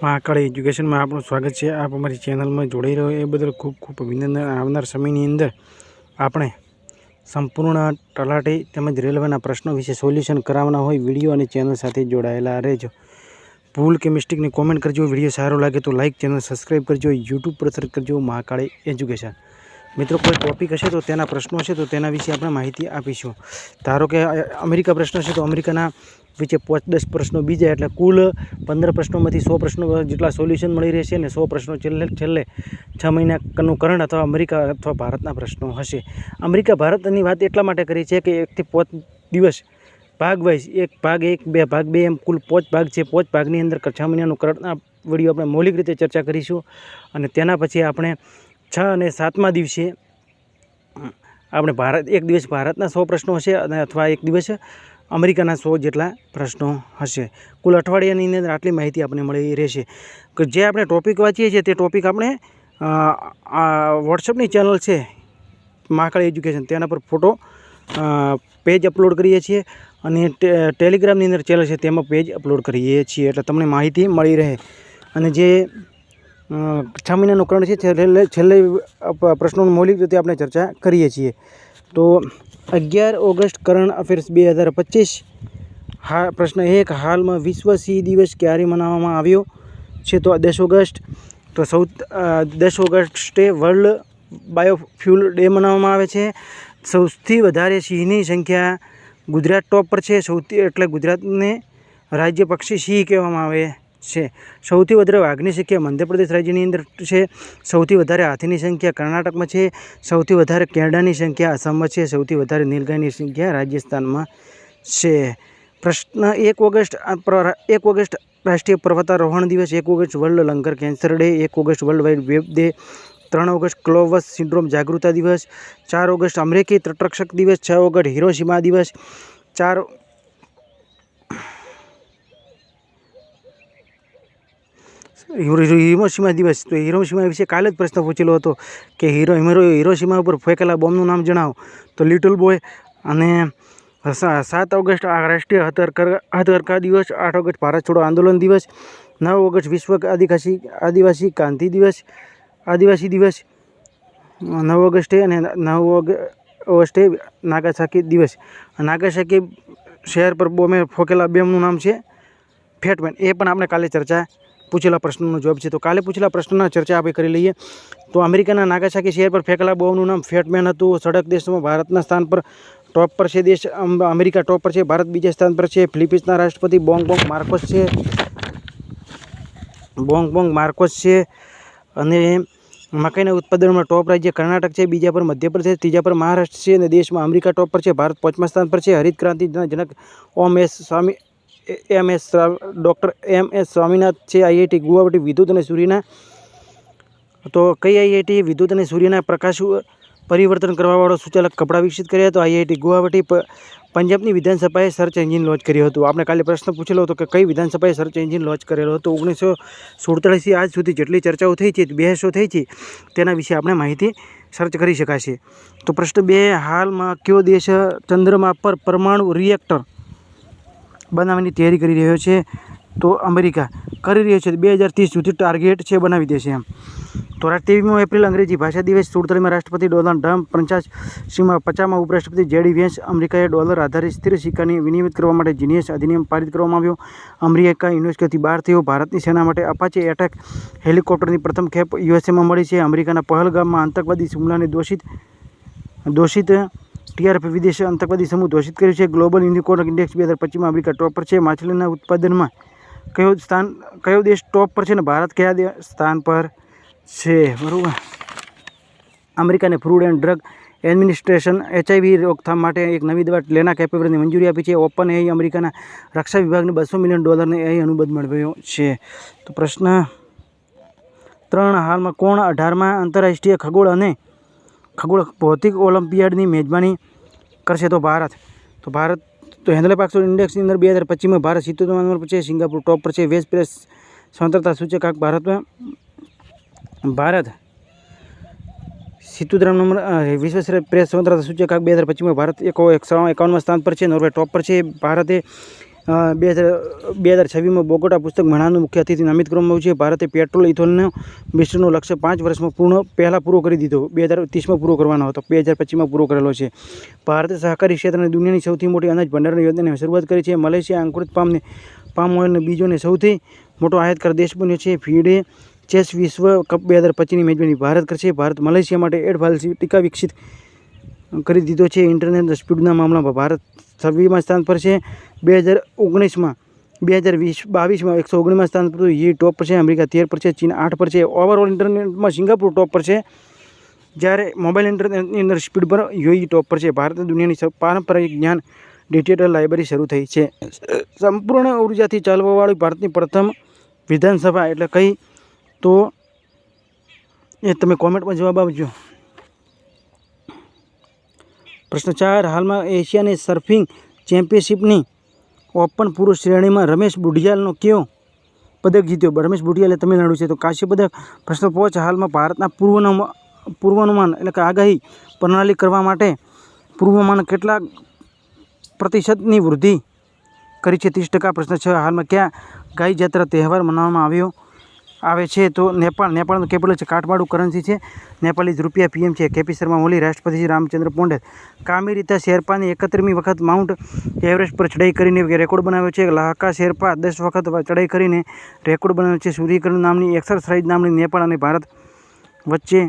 Mahakal education में आपનું સ્વાગત છે। આપ અમારી ચેનલમાં જોડાઈ રહ્યો એ બદલ ખૂબ ખૂબ અભિનંદન। આવનાર સમયની અંદર આપણે સંપૂર્ણ તલાટી તેમજ રેલવેના પ્રશ્નો વિશે સોલ્યુશન કરાવવાના હોય વિડીયો અને ચેનલ સાથે જોડાયેલા રહેજો। ભૂલ કે મિસ્ટેકની કોમેન્ટ કરજો। વિડીયો સારો લાગે તો લાઇક, ચેનલ સબસ્ક્રાઈબ કરજો। યુટ્યુબ પર સર્ચ કરજો મહાકાળ એજ્યુકેશન। મિત્રો કોઈ ટોપિક હશે તો તેના પ્રશ્નો હશે તો તેના વિશે આપણે માહિતી આપીશું। ધારો કે અમેરિકા પ્રશ્ન છે તો અમેરિકાના વિશે 5-10 પ્રશ્નો બીજા એટલે કુલ 15 પ્રશ્નોમાંથી 100 પ્રશ્નો જેટલા સોલ્યુશન મળી રહેશે અને 100 પ્રશ્નો છેલ્લે 6 મહિનાનું કરંટ અથવા અમેરિકા અથવા ભારતના પ્રશ્નો હશે। અમેરિકા ભારતની વાત એટલા માટે કરી છે કે 1 થી 5 દિવસ ભાગ વાઇઝ એક ભાગ 1, 2 ભાગ 2 એમ કુલ 5 ભાગ છે। 5 ભાગની અંદર 6 મહિનાનું કરંટના વિડીયો આપણે મૌલિક રીતે ચર્ચા કરીશું અને તેના પછી આપણે 6 અને 7મા દિવસે આપણે એક દિવસ ભારતના 100 પ્રશ્નો હશે અને અથવા એક દિવસ અમેરિકાના 100 જેટલા પ્રશ્નો હશે। કુલ અઠવાડિયાની અંદર આટલી માહિતી આપણને મળી રહેશે કે જે આપણે ટોપિક વાંચીએ છીએ તે ટોપિક આપણે વોટ્સઅપની ચેનલ છે મહાકાળ એજ્યુકેશન તેના પર ફોટો પેજ અપલોડ કરીએ છીએ અને ટેલિગ્રામની અંદર ચેનલ છે તેમાં પેજ અપલોડ કરીએ છીએ એટલે તમને માહિતી મળી રહે। અને જે 6 મહિનાનું કરંટ છે છેલ્લે પ્રશ્નોનું મૌલિક રીતે આપણે ચર્ચા કરીએ છીએ। તો 11 ઓગસ્ટ કરંટ અફેર્સ 2025 પ્રશ્ન 1 હાલમાં વિશ્વ સિંહ દિવસ ક્યારે મનાવવામાં આવ્યો છે તો 10 ઓગસ્ટ। તો 10 ઓગસ્ટે વર્લ્ડ બાયોફ્યુલ ડે મનાવવામાં આવે છે। સૌથી વધારે સિંહની સંખ્યા ગુજરાત ટોપ પર છે। એટલે ગુજરાતને રાજ્ય પક્ષી સિંહ કહેવામાં આવે છે। સૌથી વધારે વાઘની સંખ્યા મધ્યપ્રદેશ રાજ્યની અંદર છે। સૌથી વધારે હાથીની સંખ્યા કર્ણાટકમાં છે। સૌથી વધારે કેરડાની સંખ્યા આસામમાં છે। સૌથી વધારે નીલગાયની સંખ્યા રાજસ્થાનમાં છે। પ્રશ્ન 1 ઓગસ્ટ રાષ્ટ્રીય પર્વતારોહણ દિવસ, 1 August world lung cancer day, 1 August world wide web day, 3 August CLOVES syndrome જાગૃતતા દિવસ, 4 ઓગસ્ટ અમેરિકી તટરક્ષક દિવસ, 6 ઓગસ્ટ હિરોશિમા દિવસ, 4 હિરોશિમા દિવસ। તો હિરોશિમા વિશે કાલે જ પ્રશ્ન પૂછેલો હતો કે હિરોશિમા ઉપર ફેંકેલા બોમ્બનું નામ જણાવો તો લિટલ બોય। અને 7 ઓગસ્ટ રાષ્ટ્રીય હથકરઘા દિવસ, 8 ઓગસ્ટ ભારત છોડો આંદોલન દિવસ, 9 ઓગસ્ટ વિશ્વ આદિવાસી દિવસ 9 ઓગસ્ટે અને 9 ઓગસ્ટે નાગાસાકી દિવસ। નાગાસાકી શહેર પર બોમ્બે ફોકેલા બોમ્બનું નામ છે ફેટમેન। એ પણ આપણે કાલે ચર્ચા પૂછેલા પ્રશ્નનો જવાબ છે। તો કાલે પૂછેલા પ્રશ્નના ચર્ચા આપણે કરી લઈએ। તો અમેરિકાના નાગાસાકી શહેર પર ફેંકેલા બોમ્બનું નામ ફેટમેન હતું। સડક દેશમાં ભારતના સ્થાન પર ટોપ પર છે દેશ અમેરિકા ટોપ પર છે, ભારત બીજા સ્થાન પર છે। ફિલિપિન્સના રાષ્ટ્રપતિ બોંગ માર્કોસ છે અને મકાઈના ઉત્પાદનમાં ટોપ રાજ્ય કર્ણાટક છે, બીજા પર મધ્યપ્રદેશ, ત્રીજા પર મહારાષ્ટ્ર છે અને દેશમાં અમેરિકા ટોપ પર છે, ભારત 5મા સ્થાન પર છે। હરિત ક્રાંતિના જનક ડૉક્ટર MS સ્વામીનાથ છે। IIT ગુવાહાટી વિદ્યુત અને સૂર્યના તો કઈ IIT વિદ્યુત અને સૂર્યના પ્રકાશ પરિવર્તન કરવાવાળો સૂચાલક કપડાં વિકસિત કર્યા તો IIT ગુવાહાટી। પંજાબની વિધાનસભાએ સર્ચ એન્જિન લોન્ચ કર્યું હતું। આપણે કાલે પ્રશ્ન પૂછેલો હતો કે કઈ વિધાનસભાએ સર્ચ એન્જિન લોન્ચ કરેલો હતો। 1947થી આજ સુધી જેટલી ચર્ચાઓ થઈ છે, બહેસો થઈ છે તેના વિશે આપણે માહિતી સર્ચ કરી શકાશે। તો પ્રશ્ન 2 હાલમાં કયો દેશ ચંદ્રમા પર પરમાણુ રિએક્ટર બનાવવાની તૈયારી કરી રહ્યો છે તો અમેરિકા કરી રહ્યો છે। 2030 સુધી ટાર્ગેટ છે બનાવી દેશે એમ। તો 23 એપ્રિલ અંગ્રેજી ભાષા દિવસ, 47માં રાષ્ટ્રપતિ ડોનાલ્ડ ટ્રમ્પ, 50માં ઉપરાષ્ટ્રપતિ JD વેન્સ। અમેરિકાએ ડોલર આધારિત સ્થિર સિક્કાની વિનિમય કરવા માટે જીનિયસ અધિનિયમ પારિત કરવામાં આવ્યો। અમેરિકા યુનેસ્કોથી બહાર થયો। ભારતની સેના માટે અપાચે એટેક હેલિકોપ્ટરની પ્રથમ ખેપ USAમાં મળી છે। અમેરિકાના પહલગામમાં આતંકવાદી હુમલાને દોષિત TRP વિદેશી આતંકવાદી સમૂહ ઘોષિત કર્યું છે। ગ્લોબલ યુનિકોર્ન ઇન્ડેક્સ 2025માં અમેરિકા ટોપ પર છે। માછલીના ઉત્પાદનમાં કયો દેશ ટોપ પર છે અને ભારત કયા સ્થાન પર છે બરાબર। અમેરિકાને food and drug administration HIV રોકથામ માટે એક નવી દવા લેનાકેપિવરની મંજૂરી આપી છે। ઓપન AI અમેરિકાના રક્ષા વિભાગને $200 મિલિયન AI અનુબંધ મેળવ્યો છે। તો પ્રશ્ન 3 હાલમાં કોણ 18મા આંતરરાષ્ટ્રીય ખગોળ ભૌતિક ઓલિમ્પિયાડની મેજબાની કરશે તો ભારત। તો હેન્ડલે પાક્સોડ ઇન્ડેક્સની અંદર 2025માં ભારત 77મા નંબર પર છે। સિંગાપુર ટોપ પર છે। વેસ્ટ પ્રેસ સ્વતંત્રતા સૂચકાંક ભારત 77 નંબર વિશ્વ પ્રેસ સ્વતંત્રતા સૂચકાંક 2025માં ભારત 151મા સ્થાન પર છે। નોર્વે ટોપ પર છે। ભારતે 2026માં બોગોટા પુસ્તક મેળાનું મુખ્ય અતિથિ નામિત કરવામાં આવ્યું છે. ભારતે પેટ્રોલ ઇથોનનો મિશ્રણનો લક્ષ્ય 5 વર્ષમાં પહેલાં પૂરો કરી દીધો. 2030માં પૂરો કરવાનો હતો, 2025માં પૂરો કરેલો છે. ભારતે સહકારી ક્ષેત્રની દુનિયાની સૌથી મોટી અનાજ ભંડારણ યોજનાની શરૂઆત કરી છે. મલેશિયા અંકુરિત પામ ઓઇલના બીજોને સૌથી મોટો આયાતકાર દેશ બન્યો છે. ફીડે ચેસ વિશ્વ કપ 2025ની મેજબાની ભારત કરશે. ભારત મલેશિયા માટે એડવાન્સ ટીકા વિકસિત કરી દીધો છે. ઇન્ટરનેટ સ્પીડના મામલામાં ભારત 26મા સ્થાન પર છે. 2022માં 119મા સ્થાન પર યુએઈ ટોપ પર છે. અમેરિકા 13 પર છે. ચીન 8 પર છે. ઓવરઓલ ઇન્ટરનેટમાં સિંગાપુર ટોપ પર છે, જ્યારે મોબાઈલ ઇન્ટરનેટની અંદર સ્પીડ પર યુએઈ ટોપ પર છે. ભારત દુનિયાની પારંપરિક જ્ઞાન ડિજિટલ લાઇબ્રેરી શરૂ થઈ છે. સંપૂર્ણ ઉર્જાથી ચાલવાવાળી ભારતની પ્રથમ વિધાનસભા એટલે કઈ? તો એ તમે કોમેન્ટમાં જવાબ આપજો. પ્રશ્ન 4, હાલમાં એશિયાની સર્ફિંગ ચેમ્પિયનશિપની ઓપન પુરુષ શ્રેણીમાં રમેશ બુઢિયાલનો કયો પદક જીત્યો? રમેશ બુઢિયાલે તમિલનાડુ છે. તો કાંસ્ય પદક. પ્રશ્ન 5, હાલમાં ભારતના પૂર્વાનુમાન એટલે કે આગાહી પ્રણાલી કરવા માટે પૂર્વાનુમાન કેટલા પ્રતિશતની વૃદ્ધિ કરી છે? 30%. પ્રશ્ન 6, હાલમાં ક્યાં ગાય જાત્રા તહેવાર મનાવવામાં આવે છે? તો નેપાળનું કેપિટલ છે કાઠમાંડુ. કરન્સી છે નેપાળી રૂપિયા. પીએમ છે કેપી શર્મા ઓલી. રાષ્ટ્રપતિ છે રામચંદ્ર પૌંડેલ. કામિરીતા શેરપાની 31મી વખત માઉન્ટ એવરેસ્ટ પર ચડાઈ કરીને રેકોર્ડ બનાવ્યો છે. લાહકા શેરપા 10 વખત ચડાઈ કરીને રેકોર્ડ બનાવ્યો છે. સૂર્યકિરણ નામની એક્સરસાઇઝ નામની નેપાળ અને ભારત વચ્ચે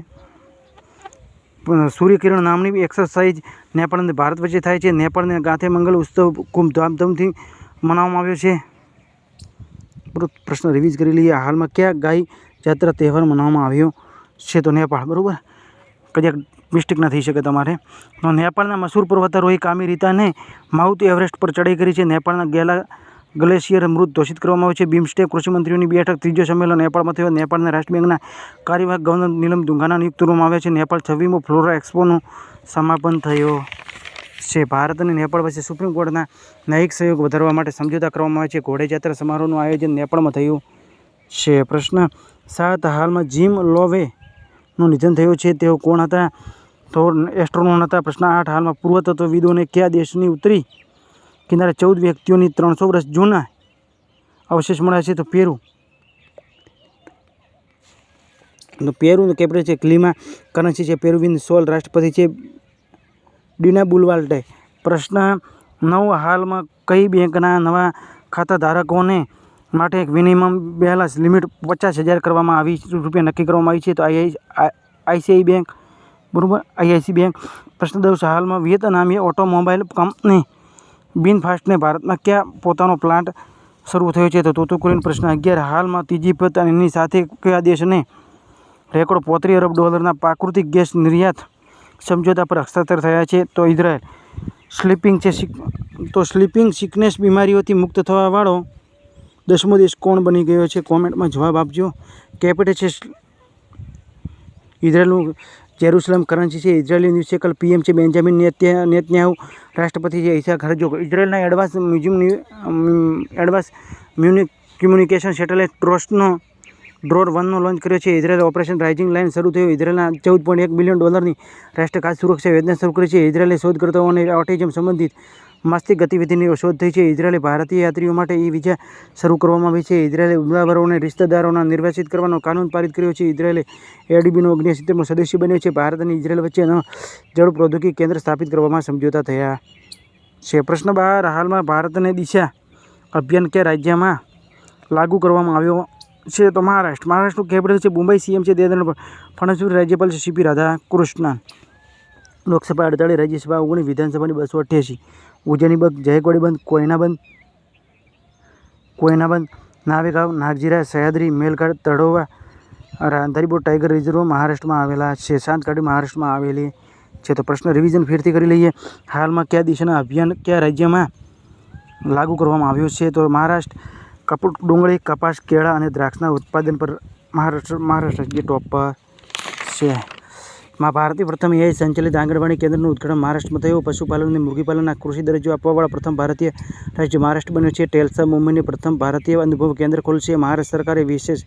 સૂર્યકિરણ નામની એક્સરસાઇઝ નેપાળ અને ભારત વચ્ચે થાય છે. નેપાળને ગાંથે મંગલ ઉત્સવ ખૂબ ધામધૂમથી મનાવવામાં આવ્યો છે. પ્રશ્ન રિવીઝ કરી લઈએ. હાલમાં કયા ગાય જાત્રા તહેવાર મનાવવામાં આવ્યો છે? તો નેપાળ. બરાબર, કદાચ મિસ્ટેક ના થઈ શકે તમારે. તો નેપાળના મશહૂર પર્વતારોહી કામિરીતાને માઉન્ટ એવરેસ્ટ પર ચડાઈ કરી છે. નેપાળના ગ્લેશિયર મૃત ઘોષિત કરવામાં આવ્યો છે. બિમસ્ટેક કૃષિમંત્રીઓની બેઠક 3જો સંમેલન નેપાળમાં થયો. ન્યાપાળના રાષ્ટ્ર બેંકના કાર્યવાહક ગવર્નર નીલમ દુંગાના નિયુક્ત કરવામાં આવ્યા છે. નેપાળ 26મો ફ્લોરા એક્સપોનું સમાપન થયો છે. ભારત અને નેપાળ વચ્ચે સુપ્રીમ કોર્ટના ન્યાયિક સહયોગ વધારવા માટે સમજૂતા કરવામાં આવે છે. ઘોડેયાત્રા સમારોહનું આયોજન નેપાળમાં થયું છે. પ્રશ્ન 7, હાલમાં જીમ લોવેનું નિધન થયું છે. તેઓ કોણ હતા? તો એસ્ટ્રોનોટ હતા. પ્રશ્ન 8, હાલમાં પુરાતત્વવિદોને કયા દેશની ઉત્તરી કિનારે 14 વ્યક્તિઓની 300 વર્ષ જૂના અવશેષ મળ્યા છે? તો પેરુ. પેરુનું કેપિટલ છે ક્લિમા. કરન્સી છે પેરુવિયન સોલ. રાષ્ટ્રપતિ છે ડીના બોલુઆર્ટે. પ્રશ્ન 9, હાલમાં કઈ બેંકના નવા ખાતાધારકોને માટે એક મિનિમમ બેલેન્સ લિમિટ 50,000 કરવામાં આવી રૂપિયા નક્કી કરવામાં આવી છે? તો આઈસીઆઈ બેંક. બરાબર, આઈઆઈસી બેંક. પ્રશ્ન 10, હાલમાં વિયેતનામી ઓટોમોબાઈલ કંપની બિનફાસ્ટને ભારતમાં ક્યાં પોતાનો પ્લાન્ટ શરૂ થયો છે? તો તૂતુકુડીન. પ્રશ્ન 11, હાલમાં ત્રીજી પદ અને એની સાથે કયા દેશને રેકોર્ડ $35 અરબ પ્રાકૃતિક ગેસ નિર્યાત સમજૂતા પર હસ્તાક્ષર થયા છે? તો ઇઝરાયલ. સ્લીપિંગ સિકનેસ બીમારીઓથી મુક્ત થવાવાળો 10મો દેશ કોણ બની ગયો છે? કોમેન્ટમાં જવાબ આપજો. કેપિટલ છે ઇઝરાયલનું જેરુસલમ. કરન્સી છે ઇઝરાયલી ન્યૂઝ સાયકલ. પીએમ છે બેન્જામિન નેતન્યાહુ. રાષ્ટ્રપતિ છે ઇસાક હર્જોગ. ઇઝરાયલના એડવાન્સ કમ્યુનિકેશન સેટેલાઇટ ટ્રસ્ટનો ડ્રોન 1નો લોન્ચ કર્યો છે. ઇઝરાયલ ઓપરેશન રાઇઝિંગ લાઇન શરૂ થયું. ઇઝરાયલના $14.1 બિલિયન રાષ્ટ્રીય ખાદ્ય સુરક્ષા યોજના શરૂ કરી છે. ઇઝરાયલે શોધકર્તાઓને ઓટિઝમ સંબંધિત માનસિક ગતિવિધિની શોધ થઈ છે. ઇઝરાયલે ભારતીય યાત્રીઓ માટે વિઝા શરૂ કરવામાં આવી છે. ઇઝરાયલે ઉમરાવરોને રિશ્તેદારોના નિર્વાચિત કરવાનો કાનૂન પારિત કર્યો છે. ઇઝરાયલે એડીબીનો 69મો સદસ્ય બન્યો છે. ભારત અને ઇઝરાયલ વચ્ચે જળ પ્રૌદ્યોગિકી કેન્દ્ર સ્થાપિત કરવામાં સમજૂતા થયા છે. પ્રશ્ન 12, હાલમાં ભારતને દિશા અભિયાન કયા રાજ્યમાં લાગુ કરવામાં આવ્યો છે? તો મહારાષ્ટ્રનું કેપિટલ છે મુંબઈ. સીએમ છે દેવેન્દ્ર ફડણવીસ. રાજ્યપાલ છે સીપી રાધાકૃષ્ણન. લોકસભા 48, રાજ્યસભા 19, વિધાનસભાની 288. ઉજ્જૈની બંધ, જાયકવાડી બંધ, કોયના બંધ, નાવેગાંવ, નાગજીરા, સહ્યાદ્રી, મેલઘાટ, તળોવા, રાંધારીબોર ટાઈગર રિઝર્વ મહારાષ્ટ્રમાં આવેલા છે. શાંત ઘાટી મહારાષ્ટ્રમાં આવેલી છે. તો પ્રશ્ન રિવિઝન ફેરથી કરી લઈએ. હાલમાં કયા દિશાના અભિયાન કયા રાજ્યમાં લાગુ કરવામાં આવ્યો છે? તો મહારાષ્ટ્ર. ડુંગળી, કપાસ, કેળા અને દ્રાક્ષના ઉત્પાદન પર મહારાષ્ટ્ર ટોપ પર છે. ભારતીય પ્રથમ એઆઈ સંચાલિત આંગણવાડી કેન્દ્રનું ઉદ્ઘાટન મહારાષ્ટ્રમાં થયું. પશુપાલન અને મુર્ગીપાલનના કૃષિ દરજ્જો આપવાવાળા પ્રથમ ભારતીય રાજ્ય મહારાષ્ટ્ર બન્યું છે. ટેલ્સા મુંબઈની પ્રથમ ભારતીય અનુભવ કેન્દ્ર ખોલશે. મહારાષ્ટ્ર સરકારે વિશેષ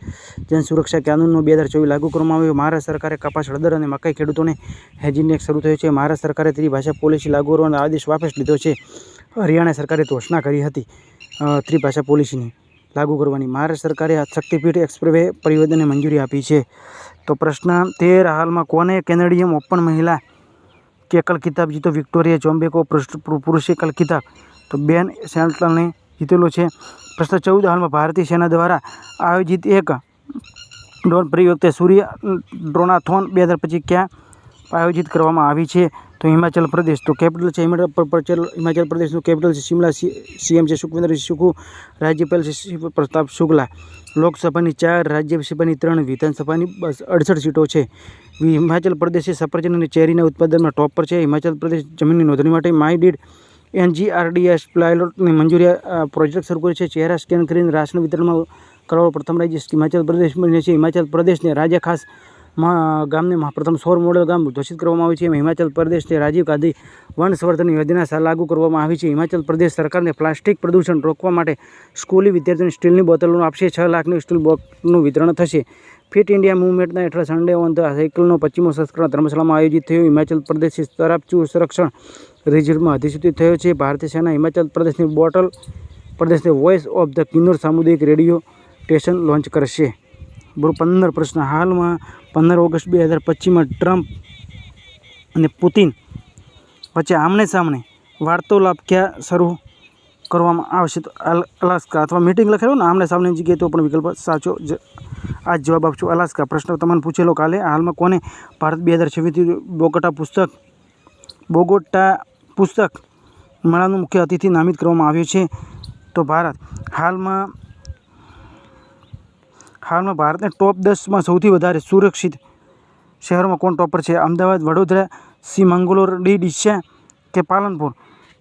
જનસુરક્ષા કાનૂનનો 2024 લાગુ કરવામાં આવ્યો. મહારાષ્ટ્ર સરકારે કપાસ, હળદર અને મકાઈ ખેડૂતોને હેજિંગ નેક્સ શરૂ થયો છે. મહારાષ્ટ્ર સરકારે ત્રિભાષા પોલિસી લાગુ કરવાનો આદેશ વાપસ લીધો છે. હરિયાણા સરકારે ઘોષણા કરી હતી. ત્રિભાષા પોલિસીને લાગુ કરવાની મહારાષ્ટ્ર સરકારે શક્તિપીઠ એક્સપ્રેવે પરિવર્તનને મંજૂરી આપી છે. તો પ્રશ્ન 13, હાલમાં કોને કેનેડિયન ઓપન મહિલા એકલ ખિતાબ જીતો? વિક્ટોરિયા જોમ્બેકો. પુરુષ એકલ ખિતાબ તો બેન સેલ્ટને જીતેલો છે. પ્રશ્ન 14, હાલમાં ભારતીય સેના દ્વારા આયોજિત એક ડ્રોન પરિવર્તે સૂર્ય ડ્રોનાથોન 2025 ક્યાં આયોજિત કરવામાં આવી છે? તો હિમાચલ પ્રદેશ. તો કેપિટલ છે હિમાચલ પ્રદેશનું કેપિટલ છે શિમલા. સીએમ છે સુખવિન્દર સુખુ. રાજ્યપાલ છે પ્રતાપ શુક્લા. લોકસભાની 4, રાજ્યસભાની 3, વિધાનસભાની 68 સીટો છે. હિમાચલ પ્રદેશે સફરજન અને ચેરીના ઉત્પાદનમાં ટોપ પર છે. હિમાચલ પ્રદેશ જમીનની નોંધણી માટે માય ડીડ NGRDS પાયલોટની મંજૂરી પ્રોજેક્ટ શરૂ કર્યો છે. ચહેરા સ્કેન કરીને રાશન વિતરણમાં કરવાનો પ્રથમ રાજ્ય હિમાચલ પ્રદેશ બન્યો છે. હિમાચલ પ્રદેશને રાજ્ય ખાસ ગામને પ્રથમ સૌર મોડેલ ગામ ઘોષિત કરવામાં આવ્યું છે. હિમાચલ પ્રદેશને રાજીવ ગાંધી વન સંવર્ધન યોજના લાગુ કરવામાં આવી છે. હિમાચલ પ્રદેશ સરકારને પ્લાસ્ટિક પ્રદૂષણ રોકવા માટે સ્કૂલી વિદ્યાર્થીઓને સ્ટીલની બોટલો આપશે. 6 લાખની સ્ટીલ બોટલનું વિતરણ થશે. ફિટ ઇન્ડિયા મૂવમેન્ટના હેઠળ સન્ડે ઓન ધ સાયકલનો 25મો સંસ્કરણ ધર્મશાળામાં આયોજિત થયો. હિમાચલ પ્રદેશ તરાપચુ સંરક્ષણ રિઝર્વમાં અધિસૂચિત થયો છે. ભારતીય સેના હિમાચલ પ્રદેશને વોઇસ ઓફ ધ કિન્નોર સામુદાયિક રેડિયો સ્ટેશન લોન્ચ કરશે. 15 પ્રશ્ન, હાલમાં 15 ઓગસ્ટ 2025માં ટ્રમ્પ અને પુતિન વચ્ચે આમને સામને વાર્તાલાપ ક્યાં શરૂ કરવામાં આવશે? તો અલાસ્કા. અથવા મીટિંગ લખેલો ને આમને સામનેની જગ્યાએ તો પણ વિકલ્પ સાચો આ જવાબ આપશો અલાસ્કા. પ્રશ્ન તમને પૂછેલો કાલે, હાલમાં કોને ભારત 2026 બોગોટા પુસ્તક મેળાનો મુખ્ય અતિથિ નામિત કરવામાં આવ્યો છે? તો ભારત. હાલમાં ભારતને ટોપ 10માં સૌથી વધારે સુરક્ષિત શહેરોમાં કોણ ટોપ પર છે? અમદાવાદ, વડોદરા, મંગળોર, ડીસા કે પાલનપુર?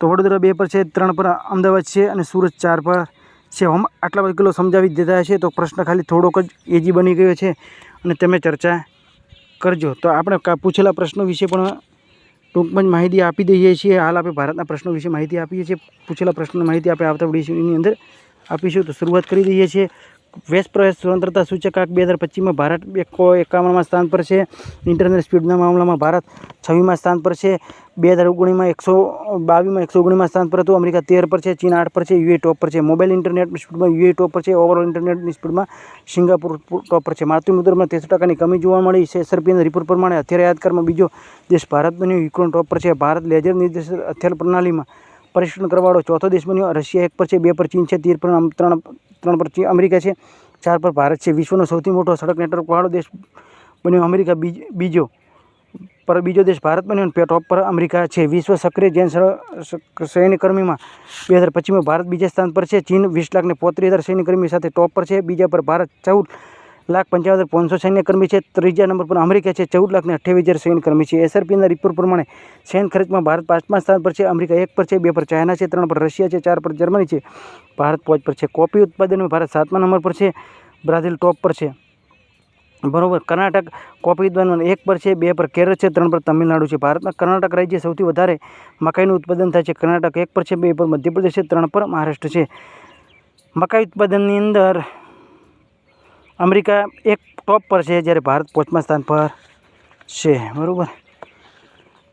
તો વડોદરા 2 પર છે, 3 પર અમદાવાદ છે અને સુરત 4 પર છે. આટલા બધા કિલો સમજાવી દેતા છે. તો પ્રશ્ન ખાલી થોડોક જ એજી બની ગયો છે અને તમે ચર્ચા કરજો. તો આપણે પૂછેલા પ્રશ્નો વિશે પણ ટૂંકમાં જ માહિતી આપી દઈએ છીએ. હાલ આપણે ભારતના પ્રશ્નો વિશે માહિતી આપીએ છીએ. પૂછેલા પ્રશ્નોની માહિતી આપણે આવતા વિડીયોની અંદર આપીશું. તો શરૂઆત કરી દઈએ છીએ. વેસ્ટ પ્રદેશ સ્વતંત્રતા સૂચકાંક 2025માં ભારત 51માં સ્થાન પર છે. ઇન્ટરનેટ સ્પીડના મામલામાં ભારત 26માં સ્થાન પર છે. 2019માં 122માં 119માં સ્થાન પર હતું. અમેરિકા 13 પર છે. ચીન 8 પર છે. યુએ ટોપ પર છે. મોબાઈલ ઇન્ટરનેટની સ્પીડમાં યુએ ટોપ પર છે. ઓવરઓલ ઇન્ટરનેટની સ્પીડમાં સિંગાપુર ટોપ પર છે. માતૃમૃત્યુમાં 63%ની કમી જોવા મળી. SRPના રિપોર્ટ પ્રમાણે હથિયાર આયાતકારમાં બીજો દેશ ભારત બન્યો. યુક્રેન ટોપ પર છે. ભારત લેઝર નિર્દેશિત હથિયાર પ્રણાલીમાં પરીક્ષણ કરવાવાળો ચોથો દેશ બન્યો. રશિયા 1 પર છે. 2 પર ચીન છે. 3 પર અમેરિકા છે. 4 પર ભારત છે. વિશ્વનો સૌથી મોટો સડક નેટવર્કવાળો દેશ બન્યો અમેરિકા બીજો દેશ ભારત બન્યો અને ટોપ પર અમેરિકા છે. વિશ્વ સક્રિય જૈન સૈન્યકર્મીમાં 2025માં ભારત બીજા સ્થાન પર છે. ચીન 20,35,000 સૈન્યકર્મી સાથે ટોપ પર છે. બીજા પર ભારત 14,55,500 સૈન્યકર્મી છે. ત્રીજા નંબર પર અમેરિકા છે. 14,28,000 સૈન્યકર્મી છે. SRPના રિપોર્ટ પ્રમાણે સૈન્ય ખર્ચમાં ભારત 5મા સ્થાન પર છે. અમેરિકા 1 પર છે. 2 પર ચાઇના છે. 3 પર રશિયા છે. 4 પર જર્મની છે. ભારત 5 પર છે. કોફી ઉત્પાદનમાં ભારત 7મા નંબર પર છે. બ્રાઝિલ ટોપ પર છે. બરોબર. કર્ણાટક કોફી ઉત્પાદનમાં 1 પર છે. 2 પર કેરળ છે. 3 પર તમિલનાડુ છે. ભારતમાં કર્ણાટક રાજ્ય સૌથી વધારે મકાઈનું ઉત્પાદન થાય છે. કર્ણાટક 1 પર છે. 2 પર મધ્યપ્રદેશ છે. 3 પર મહારાષ્ટ્ર છે. મકાઈ ઉત્પાદનની અંદર અમેરિકા 1 ટોપ પર છે, જ્યારે ભારત 5મા સ્થાન પર છે. બરાબર.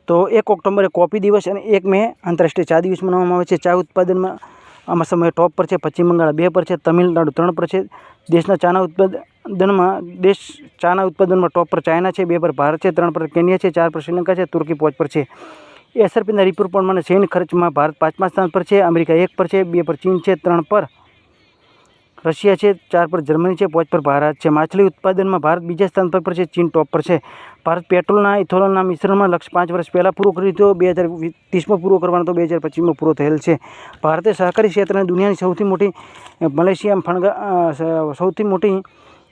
તો 1 ઓક્ટોબરે કોફી દિવસ અને 1 મે આંતરરાષ્ટ્રીય ચા દિવસ મનાવવામાં આવે છે. ચા ઉત્પાદનમાં આમાં સમય ટોપ પર છે. પશ્ચિમ બંગાળ 2 પર છે. તમિલનાડુ 3 પર છે. દેશના ચાના ઉત્પાદનમાં ટોપ પર ચાઇના છે. 2 પર ભારત છે. 3 પર કેન્યા છે. 4 પર શ્રીલંકા છે. તુર્કી 5 પર છે. SRPના રિપોર્ટ પ્રમાણે સૈન્ય ખર્ચમાં ભારત 5મા સ્થાન પર છે. અમેરિકા 1 પર છે. 2 પર ચીન છે. 3 પર રશિયા છે. 4 પર જર્મની છે. 5 પર ભારત છે. માછલી ઉત્પાદનમાં ભારત બીજા સ્થાન પર છે. ચીન ટોપ પર છે. ભારત પેટ્રોલના ઇથોનોલના મિશ્રણમાં લક્ષ્ય 5 વર્ષ પહેલાં પૂરો કર્યો હતો. 2030માં પૂરો કરવાનો તો 2025માં પૂરો થયેલ છે. ભારતે સહકારી ક્ષેત્રની દુનિયાની સૌથી મોટી સૌથી મોટી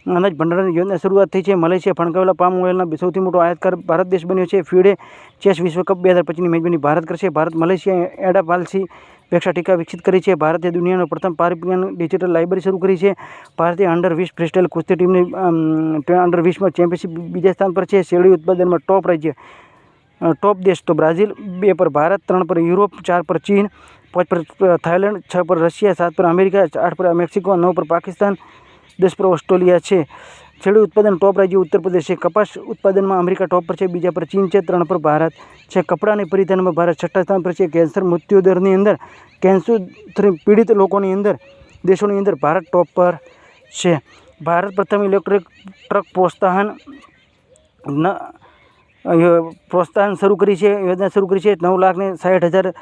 અનાજ ભંડારની યોજના શરૂઆત થઈ છે. મલેશિયા ફણગાવેલા પામ ઓઇલના સૌથી મોટો આયાતકાર ભારત દેશ બન્યો છે. ફીડે ચેસ વિશ્વકપ 2025ની મેજબાની ભારત કરશે. ભારત મલેશિયા એડાપાલસી વેક્ષા ટીકા વિકસિત કરી છે. ભારતે દુનિયાનો પ્રથમ પારિપિયાન ડિજિટલ લાઇબ્રેરી શરૂ કરી છે. ભારતે અંડર 20 ફ્રીસ્ટાઇલ કુસ્તી ટીમની અંડર 20માં ચેમ્પિયનશિપ બીજા સ્થાન પર છે. શેરડી ઉત્પાદનમાં ટોપ દેશ તો બ્રાઝિલ, 2 પર ભારત, 3 પર યુરોપ, 4 પર ચીન, 5 પર થાઇલેન્ડ, 6 પર રશિયા, 7 પર અમેરિકા, 8 પર મેક્સિકો, 9 પર પાકિસ્તાન, 10 પર ઓસ્ટ્રેલિયા છે. શેરડી ઉત્પાદન ટોપ રાજ્ય ઉત્તર પ્રદેશ છે. કપાસ ઉત્પાદનમાં અમેરિકા ટોપ પર છે, બીજા પર ચીન છે, 3 પર ભારત છે. કપડાં અને પરિધાનમાં ભારત 6ઠ્ઠા સ્થાન પર છે. કેન્સર મૃત્યુદરની અંદર કેન્સરથી પીડિત લોકોની અંદર દેશોની અંદર ભારત ટોપ પર છે. ભારત પ્રથમ ઇલેક્ટ્રિક ટ્રક પ્રોત્સાહન શરૂ કરી છે, યોજના શરૂ કરી છે. 9,60,000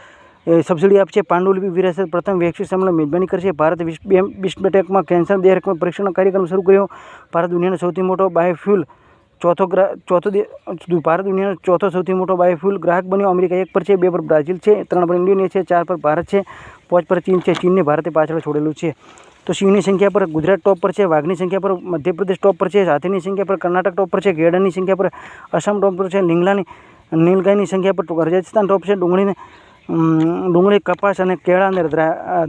સબસિડી આપશે. પાંડુલિપિ વિરાસત પ્રથમ વૈશ્વિક સંમેલન મેજબાની કરશે. ભારત બિસ્મટેકમાં કેન્સર દેહરક્ષક પરીક્ષણ કાર્યક્રમ શરૂ કર્યો. ભારત દુનિયાનો સૌથી મોટો બાયોફ્યુલ ભારત દુનિયાનો ચોથો સૌથી મોટો બાયોફ્યુલ ગ્રાહક બન્યો. અમેરિકા 1 પર છે, 2 પર બ્રાઝિલ છે, 3 પર ઇન્ડોનેશિયા છે, 4 પર ભારત છે, 5 પર ચીન છે. ચીનને ભારતે પાછળ છોડેલું છે. તો સિંહની સંખ્યા પર ગુજરાત ટોપ પર છે, વાઘની સંખ્યા પર મધ્યપ્રદેશ ટોપ પર છે, હાથીની સંખ્યા પર કર્ણાટક ટોપ પર છે, ગેંડાની સંખ્યા પર આસામ ટોપ પર છે, નીલગાયની સંખ્યા પર રાજસ્થાન ટોપ છે, ડુંગળી, કપાસ અને કેળા અને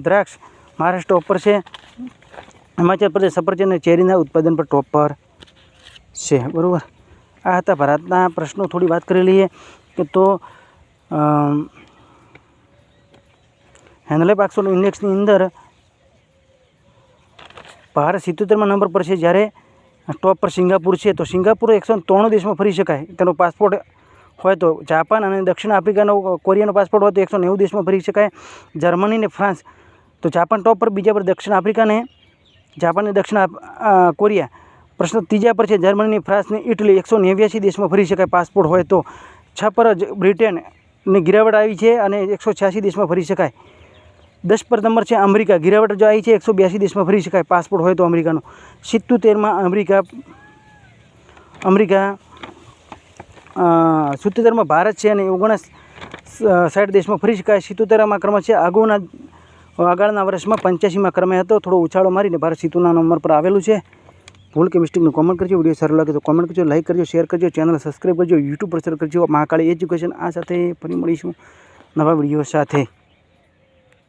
દ્રાક્ષ મહારાષ્ટ્ર ટોપ પર છે. હિમાચલ પ્રદેશ સફરજન અને ચેરીના ઉત્પાદન પર ટોપ પર છે. બરાબર, આ હતા ભારતના પ્રશ્નો. થોડી વાત કરી લઈએ કે તો હેન્ડલેપ ઓક્સફોર્ડ ઇન્ડેક્સની અંદર ભારત 77માં નંબર પર છે, જ્યારે ટોપ પર સિંગાપુર છે. તો સિંગાપુર 193 દેશમાં ફરી શકાય તેનો પાસપોર્ટ હોય તો. જાપાન અને દક્ષિણ આફ્રિકાનો કોરિયાનો પાસપોર્ટ હોય તો 190 દેશમાં ફરી શકાય. જર્મની ને ફ્રાન્સ, તો જાપાન ટોપ પર, બીજા પર દક્ષિણ આફ્રિકા ને જાપાન ને દક્ષિણ કોરિયા. પ્રશ્ન ત્રીજા પર છે જર્મની, ફ્રાન્સ ને ઇટલી. 189 દેશમાં ફરી શકાય પાસપોર્ટ હોય તો. 6 પર બ્રિટનની ગિરાવટ આવી છે અને 186 દેશમાં ફરી શકાય. 10 પર નંબર છે અમેરિકા, ગિરાવટ જો આવી છે, 182 દેશમાં ફરી શકાય પાસપોર્ટ હોય તો અમેરિકાનો. 77માં અમેરિકા 77માં ભારત છે અને 59 દેશમાં ફરી શકાય. 77માં ક્રમ છે. આગળના વર્ષમાં 85માં ક્રમે હતો. થોડો ઉછાળો મારીને ભારત 77ના નંબર પર આવેલું છે. ભૂલ કે મિસ્ટેકનું કોમેન્ટ કરજો. વિડીયો સારો લાગે તો કોમેન્ટ કરજો, લાઈક કરજો, શેર કરજો, ચેનલ સબસ્ક્રાઈબ કરજો, યુટ્યુબ પર શેર કરજો. મહાકાળી એજ્યુકેશન. આ સાથે ફરી મળીશું નવા વિડીયો સાથે.